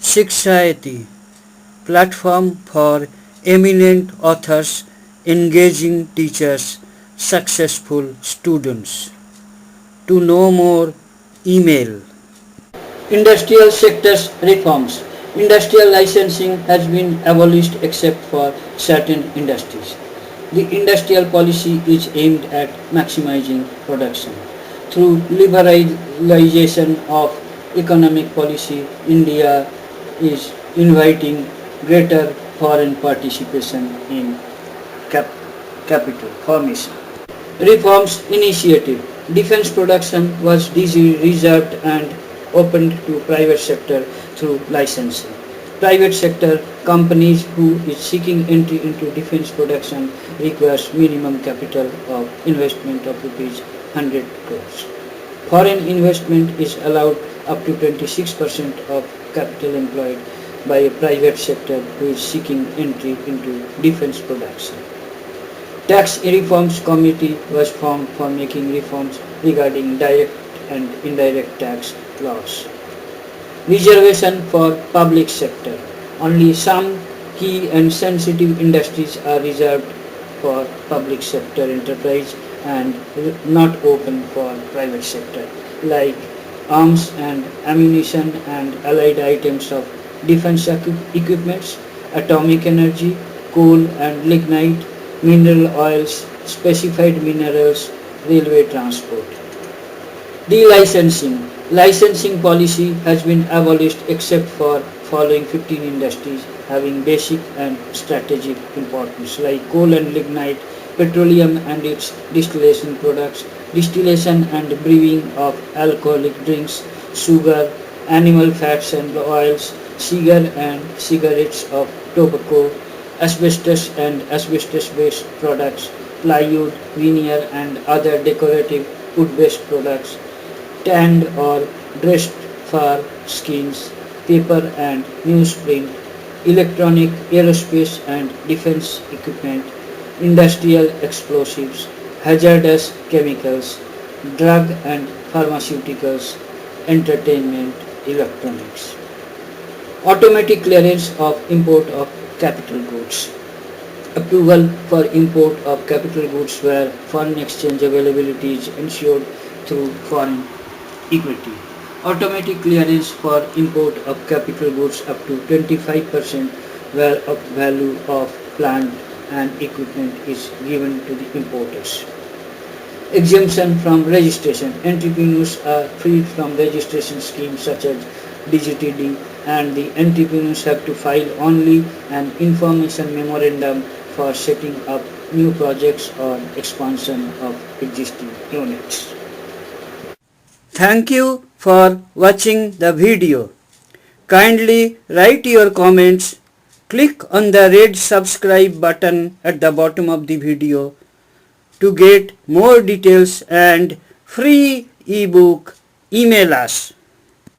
Shikshayati, platform for eminent authors, engaging teachers, successful students. To know more, email. Industrial sectors reforms. Industrial licensing has been abolished except for certain industries. The industrial policy is aimed at maximizing production. Through liberalization of economic policy, India is inviting greater foreign participation in capital formation. Reforms initiative. Defense production was reserved and opened to private sector through licensing. Private sector companies who is seeking entry into defense production requires minimum capital of investment of rupees 100 crores. Foreign investment is allowed up to 26% of capital employed by a private sector who is seeking entry into defense production. Tax Reforms Committee was formed for making reforms regarding direct and indirect tax laws. Reservation for public sector. Only some key and sensitive industries are reserved for public sector enterprise and not open for private sector, like arms and ammunition and allied items of defense equipments, atomic energy, coal and lignite, mineral oils, specified minerals, railway transport. Delicensing. Licensing policy has been abolished except for following 15 industries having basic and strategic importance, like coal and lignite, petroleum and its distillation products, distillation and brewing of alcoholic drinks, sugar, animal fats and oils, cigar and cigarettes of tobacco, asbestos and asbestos-based products, plywood, veneer and other decorative wood-based products, tanned or dressed fur skins, paper and newsprint, electronic, aerospace and defense equipment, industrial explosives, hazardous chemicals, drug and pharmaceuticals, entertainment, electronics. Automatic clearance of import of capital goods. Approval for import of capital goods where foreign exchange availability is ensured through foreign equity. Automatic clearance for import of capital goods up to 25% where of value of plant and equipment is given to the importers. Exemption from registration. Entrepreneurs are free from registration schemes such as DGTD, and the entrepreneurs have to file only an information memorandum for setting up new projects or expansion of existing units. Thank you for watching the video. Kindly write your comments. Click on the red subscribe button at the bottom of the video to get more details and free ebook. Email us.